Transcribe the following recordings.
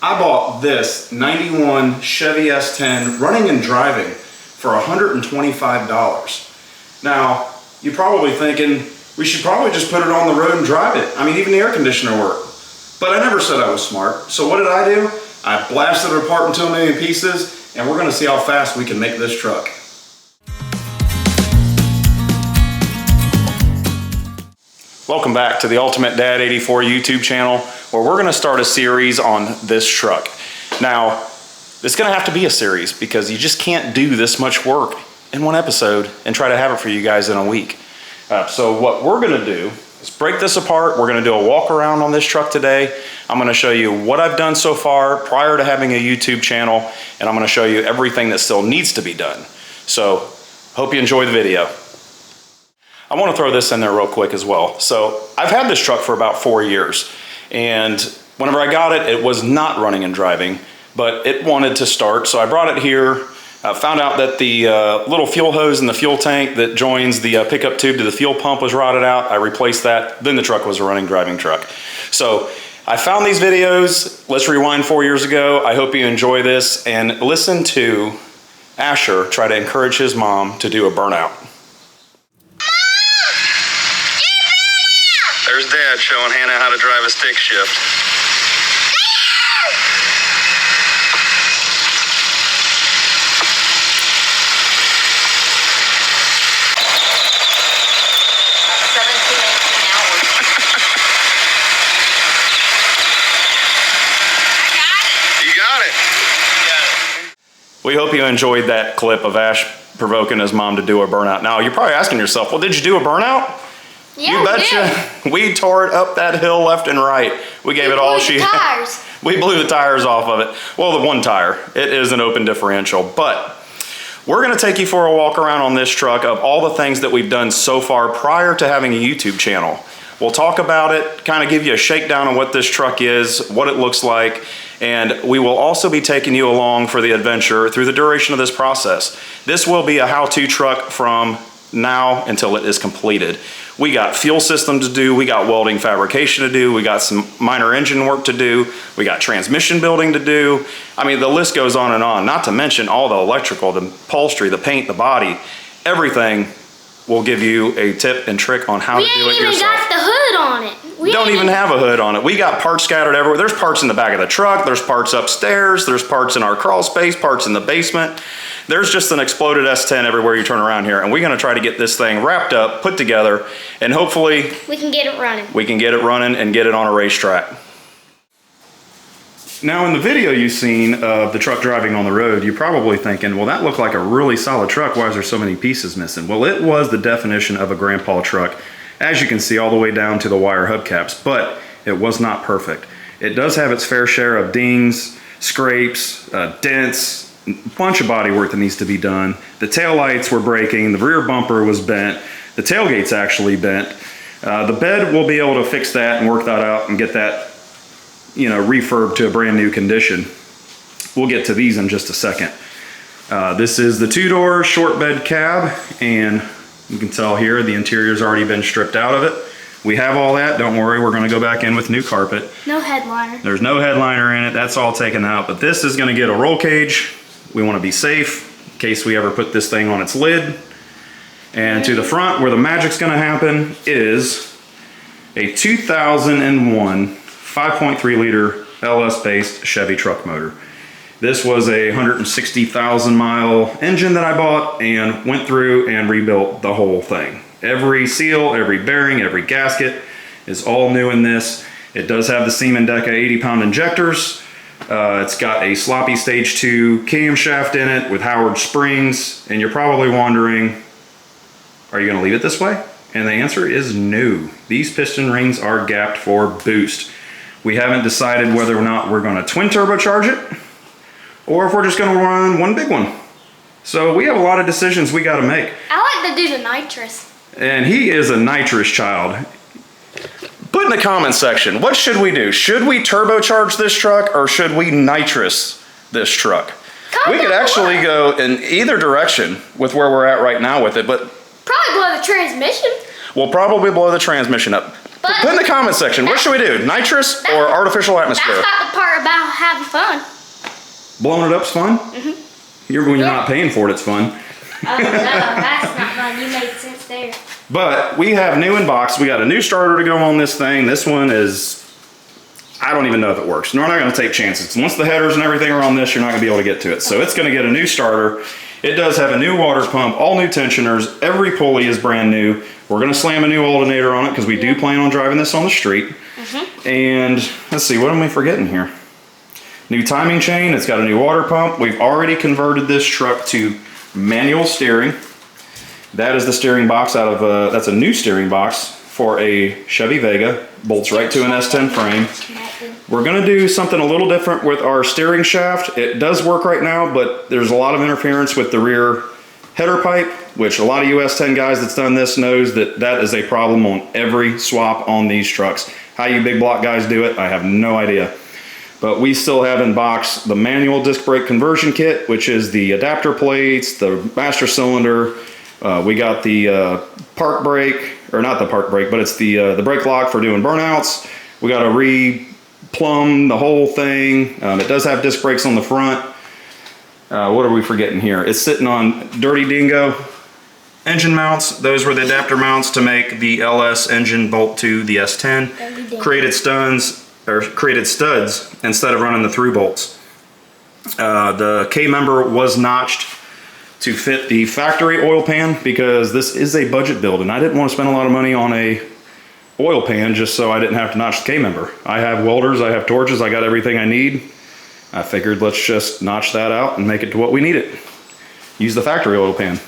I bought this 91 Chevy S10 running and driving for $125. Now, you're probably thinking, we should probably just put it on the road and drive it. I mean, even the air conditioner worked. But I never said I was smart. So what did I do? I blasted it apart into a million pieces, and we're gonna see how fast we can make this truck. Welcome back to the Ultimate Dad 84 YouTube channel, where we're gonna start a series on this truck. Now, it's gonna have to be a series because you just can't do this much work in one episode and try to have it for you guys in a week. So what we're gonna do is break this apart. We're gonna do a walk around on this truck today. I'm gonna show you what I've done so far prior to having a YouTube channel, and I'm gonna show you everything that still needs to be done. So, hope you enjoy the video. I want to throw this in there real quick as well. So I've had this truck for about 4 years, and whenever I got it, it was not running and driving, but it wanted to start. So I brought it here, found out that the little fuel hose in the fuel tank that joins the pickup tube to the fuel pump was rotted out. I replaced that, then the truck was a running, driving truck. So I found these videos. Let's rewind 4 years ago. I hope you enjoy this and listen to Asher try to encourage his mom to do a burnout. There's Dad showing Hannah how to drive a stick shift. You got it. We hope you enjoyed that clip of Ash provoking his mom to do a burnout. Now, you're probably asking yourself, well, did you do a burnout? Yeah, you betcha. We tore it up that hill left and right. We gave it all she had. We blew the tires off of it. Well, the one tire. It is an open differential, but we're gonna take you for a walk around on this truck of all the things that we've done so far prior to having a YouTube channel. We'll talk about it, kind of give you a shakedown on what this truck is, what it looks like, and we will also be taking you along for the adventure through the duration of this process. This will be a how-to truck from now until it is completed. We got fuel system to do, we got welding fabrication to do, we got some minor engine work to do, we got transmission building to do. I mean, the list goes on, not to mention all the electrical, the upholstery, the paint, the body, everything will give you a tip and trick on how to do it yourself. We ain't even got the hood on it. We don't even have a hood on it. We got parts scattered everywhere. There's parts in the back of the truck, there's parts upstairs, there's parts in our crawl space, parts in the basement. There's just an exploded S10 everywhere you turn around here, and we're gonna try to get this thing wrapped up, put together, and hopefully we can get it running. We can get it running and get it on a racetrack. Now, in the video you've seen of the truck driving on the road, you're probably thinking, well, that looked like a really solid truck. Why is there so many pieces missing? Well, it was the definition of a grandpa truck, as you can see, all the way down to the wire hubcaps, but it was not perfect. It does have its fair share of dings, scrapes, dents, a bunch of body work that needs to be done. The tail lights were breaking, the rear bumper was bent, the tailgate's actually bent. The bed, we'll be able to fix that and work that out and get that, refurb to a brand new condition. We'll get to these in just a second. This is the two-door short bed cab, and you can tell here the interior's already been stripped out of it. We have all that, don't worry, we're gonna go back in with new carpet. No headliner. There's no headliner in it, that's all taken out, but this is gonna get a roll cage. We wanna be safe in case we ever put this thing on its lid. And to the front, where the magic's gonna happen, is a 2001 5.3 liter LS-based Chevy truck motor. This was a 160,000 mile engine that I bought and went through and rebuilt the whole thing. Every seal, every bearing, every gasket is all new in this. It does have the Siemens Deca 80-pound injectors. It's got a sloppy stage 2 camshaft in it with Howard springs, and you're probably wondering, are you gonna leave it this way? And the answer is no. These piston rings are gapped for boost. We haven't decided whether or not we're gonna twin turbocharge it, or if we're just gonna run one big one. So we have a lot of decisions we gotta make. I like to do the nitrous. And he is a nitrous child. Put in the comment section, what should we do? Should we turbocharge this truck or should we nitrous this truck? We could actually go in either direction with where we're at right now with it, but probably blow the transmission. We'll probably blow the transmission up. But Put in the comment section, what should we do? Nitrous or artificial atmosphere? that's not the part about having fun. Blowing it up's fun? When you're not paying for it, it's fun. Oh, no, that's not fun. You made sense there. But we have new in box. We got a new starter to go on this thing. This one is, I don't even know if it works. We're not going to take chances. Once the headers and everything are on this, you're not going to be able to get to it. So it's going to get a new starter. It does have a new water pump, all new tensioners. Every pulley is brand new. We're going to slam a new alternator on it because we do plan on driving this on the street. And let's see, what am I forgetting here? New timing chain. It's got a new water pump. We've already converted this truck to manual steering. That is the steering box out of, that's a new steering box for a Chevy Vega. Bolts right to an S10 frame. We're gonna do something a little different with our steering shaft. It does work right now, but there's a lot of interference with the rear header pipe, which a lot of US 10 guys that's done this knows that that is a problem on every swap on these trucks. How you big block guys do it, I have no idea. But we still have in box the manual disc brake conversion kit, which is the adapter plates, the master cylinder. We got the park brake, or not the park brake, but it's the brake lock for doing burnouts. We got to re-plumb the whole thing. It does have disc brakes on the front. What are we forgetting here? It's sitting on Dirty Dingo engine mounts. Those were the adapter mounts to make the LS engine bolt to the S10. Created studs instead of running the through bolts. The K-member was notched to fit the factory oil pan because this is a budget build and I didn't want to spend a lot of money on a oil pan just so I didn't have to notch the K-member. I have welders, I have torches, I got everything I need. I figured let's just notch that out and make it to what we need it. Use the factory oil pan.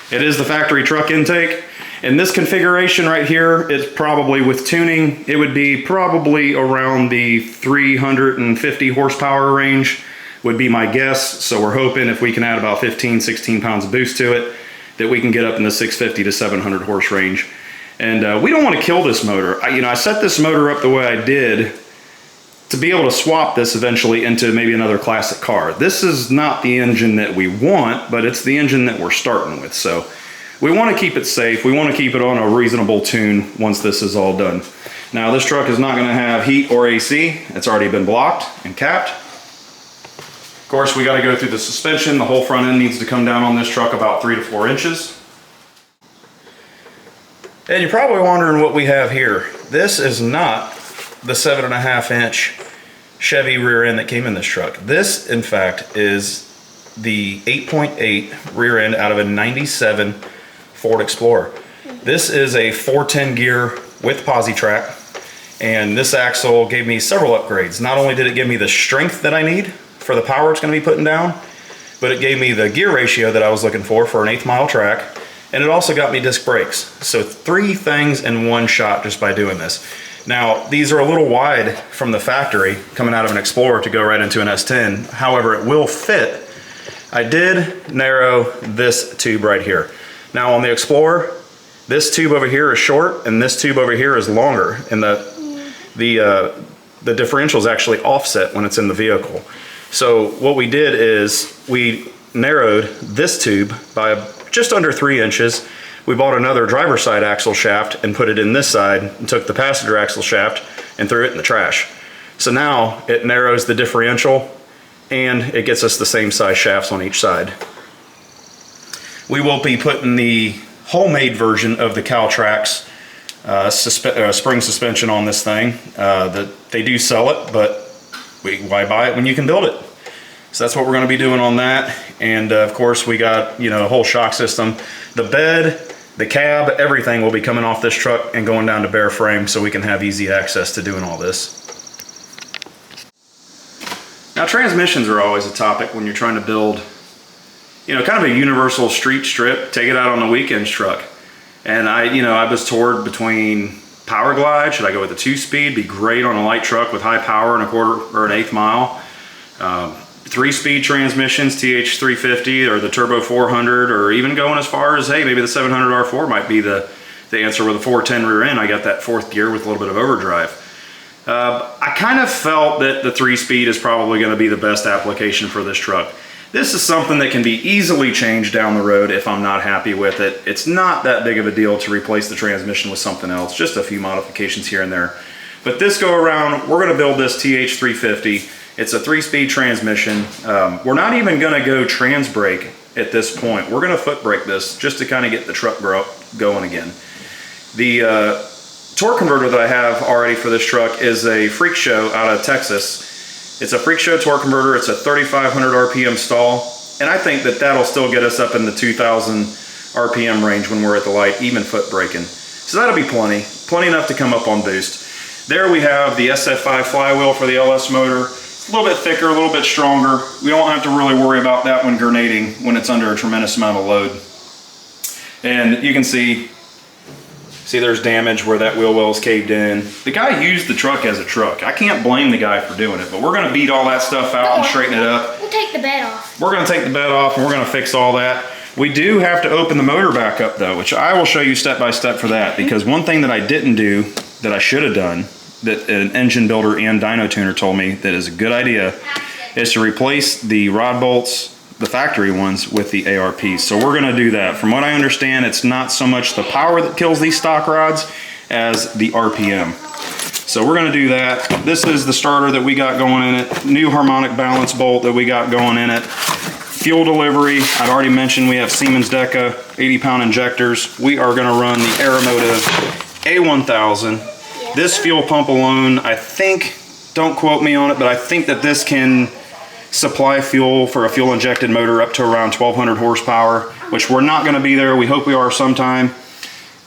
It is the factory truck intake. In this configuration right here, it's probably with tuning, it would be probably around the 350 horsepower range would be my guess. So we're hoping if we can add about 15, 16 pounds of boost to it, that we can get up in the 650 to 700 horse range. And we don't want to kill this motor. I set this motor up the way I did to be able to swap this eventually into maybe another classic car. This is not the engine that we want, but it's the engine that we're starting with. So we want to keep it safe. We want to keep it on a reasonable tune once this is all done. Now this truck is not going to have heat or AC. It's already been blocked and capped. Of course, we got to go through the suspension. The whole front end needs to come down on this truck about 3 to 4 inches. And you're probably wondering what we have here. This is not the 7.5 inch Chevy rear end that came in this truck. This, in fact, is the 8.8 rear end out of a 97 Ford Explorer. This is a 410 gear with posi track, and this axle gave me several upgrades. Not only did it give me the strength that I need for the power it's going to be putting down, but it gave me the gear ratio that I was looking for an 1/8 mile track, and it also got me disc brakes. So 3 things in one shot just by doing this. Now, these are a little wide from the factory coming out of an Explorer to go right into an S10. However, it will fit. I did narrow this tube right here. Now on the Explorer, this tube over here is short and this tube over here is longer, and the differential is actually offset when it's in the vehicle. So what we did is we narrowed this tube by just under 3 inches. We bought another driver's side axle shaft and put it in this side and took the passenger axle shaft and threw it in the trash. So now it narrows the differential and it gets us the same size shafts on each side. We will be putting the homemade version of the Caltrax spring suspension on this thing. They do sell it, but why buy it when you can build it? So that's what we're going to be doing on that. And of course we got, a whole shock system. The bed, the cab, everything will be coming off this truck and going down to bare frame so we can have easy access to doing all this. Now transmissions are always a topic when you're trying to build, kind of a universal street strip, take it out on the weekends truck. And I was torn between Power Glide, should I go with a 2-speed, be great on a light truck with high power and a 1/4 or an 1/8 mile. 3-speed transmissions, TH350 or the Turbo 400, or even going as far as, hey, maybe the 700 R4 might be the answer with a 410 rear end. I got that 4th gear with a little bit of overdrive. I kind of felt that the 3-speed is probably going to be the best application for this truck. This is something that can be easily changed down the road if I'm not happy with it. It's not that big of a deal to replace the transmission with something else, just a few modifications here and there. But this go around, we're gonna build this TH350. It's a 3-speed transmission. We're not even gonna go trans brake at this point. We're gonna foot brake this just to kind of get the truck going again. The torque converter that I have already for this truck is a Freak Show out of Texas. It's a Freak Show torque converter. It's a 3,500 RPM stall. And I think that that'll still get us up in the 2,000 RPM range when we're at the light, even foot braking. So that'll be plenty enough to come up on boost. There we have the SF5 flywheel for the LS motor. It's a little bit thicker, a little bit stronger. We don't have to really worry about that one grenading when it's under a tremendous amount of load. And you can see there's damage where that wheel well is caved in. The guy used the truck as a truck. I can't blame the guy for doing it, but we're gonna beat all that stuff out and straighten it up. We'll take the bed off. We're gonna take the bed off and we're gonna fix all that. We do have to open the motor back up though, which I will show you step by step for that, because one thing that I didn't do that I should have done, that an engine builder and dyno tuner told me that is a good idea, is to replace the rod bolts, the factory ones, with the ARPs. So we're gonna do that. From what I understand, it's not so much the power that kills these stock rods as the RPM. So we're gonna do that. This is the starter that we got going in it, new harmonic balance bolt that we got going in it. Fuel delivery, I'd already mentioned we have Siemens Deca 80-pound injectors. We are gonna run the Aeromotive A1000. This fuel pump alone, I think, don't quote me on it, but I think that this can supply fuel for a fuel injected motor up to around 1,200 horsepower, which we're not gonna be there. We hope we are sometime,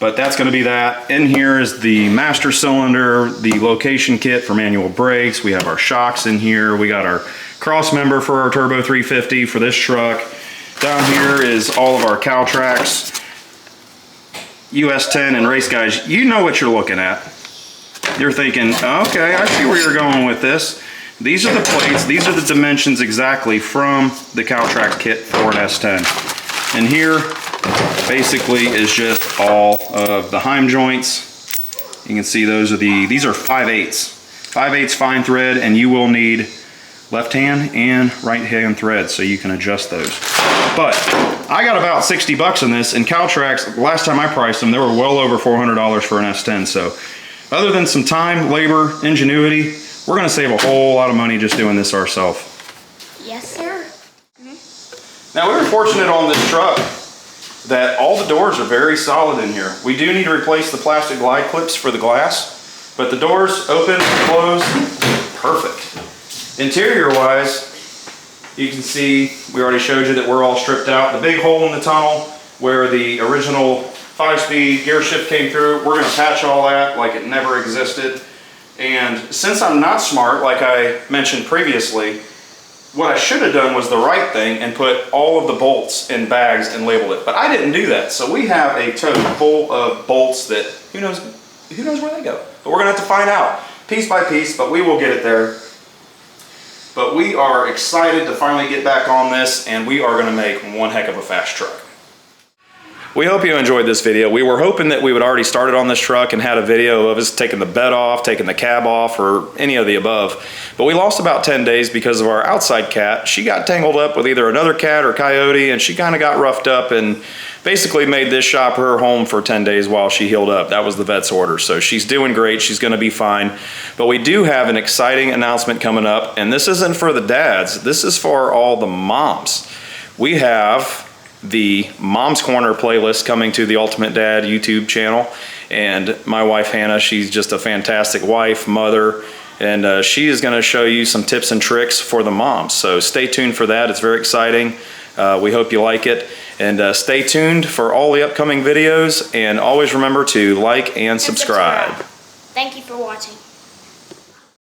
but that's gonna be that. In here is the master cylinder, the location kit for manual brakes. We have our shocks in here. We got our cross member for our Turbo 350 for this truck. Down here is all of our Caltrax, US 10 and race guys. You know what you're looking at. You're thinking, okay, I see where you're going with this. These are the plates, these are the dimensions exactly from the Caltrax kit for an S10. And here, basically, is just all of the Heim joints. You can see these are 5/8. 5/8 fine thread, and you will need left hand and right hand thread so you can adjust those. But I got about 60 bucks on this, and Caltrax, the last time I priced them, they were well over $400 for an S10. So other than some time, labor, ingenuity, we're gonna save a whole lot of money just doing this ourselves. Yes, sir. Now, we were fortunate on this truck that all the doors are very solid in here. We do need to replace the plastic glide clips for the glass, but the doors open, close, perfect. Interior wise, you can see, we already showed you that we're all stripped out. The big hole in the tunnel where the original 5-speed gear shift came through, we're gonna patch all that like it never existed. And since I'm not smart, like I mentioned previously, what I should have done was the right thing and put all of the bolts in bags and labeled it. But I didn't do that. So we have a tote full of bolts that who knows where they go. But we're gonna have to find out piece by piece, but we will get it there. But we are excited to finally get back on this, and we are gonna make one heck of a fast truck. We hope you enjoyed this video. We were hoping that we would already started on this truck and had a video of us taking the bed off, taking the cab off, or any of the above. But we lost about 10 days because of our outside cat. She got tangled up with either another cat or coyote, and she kind of got roughed up and basically made this shop her home for 10 days while she healed up. That was the vet's order. So she's doing great. She's gonna be fine. But we do have an exciting announcement coming up, and this isn't for the dads. This is for all the moms. We have the Mom's Corner playlist coming to the Ultimate Dad YouTube channel, and my wife Hannah, she's just a fantastic wife, mother, and she is going to show you some tips and tricks for the moms. So stay tuned for that. It's very exciting. We hope you like it, and stay tuned for all the upcoming videos, and always remember to like and subscribe. Thank you for watching.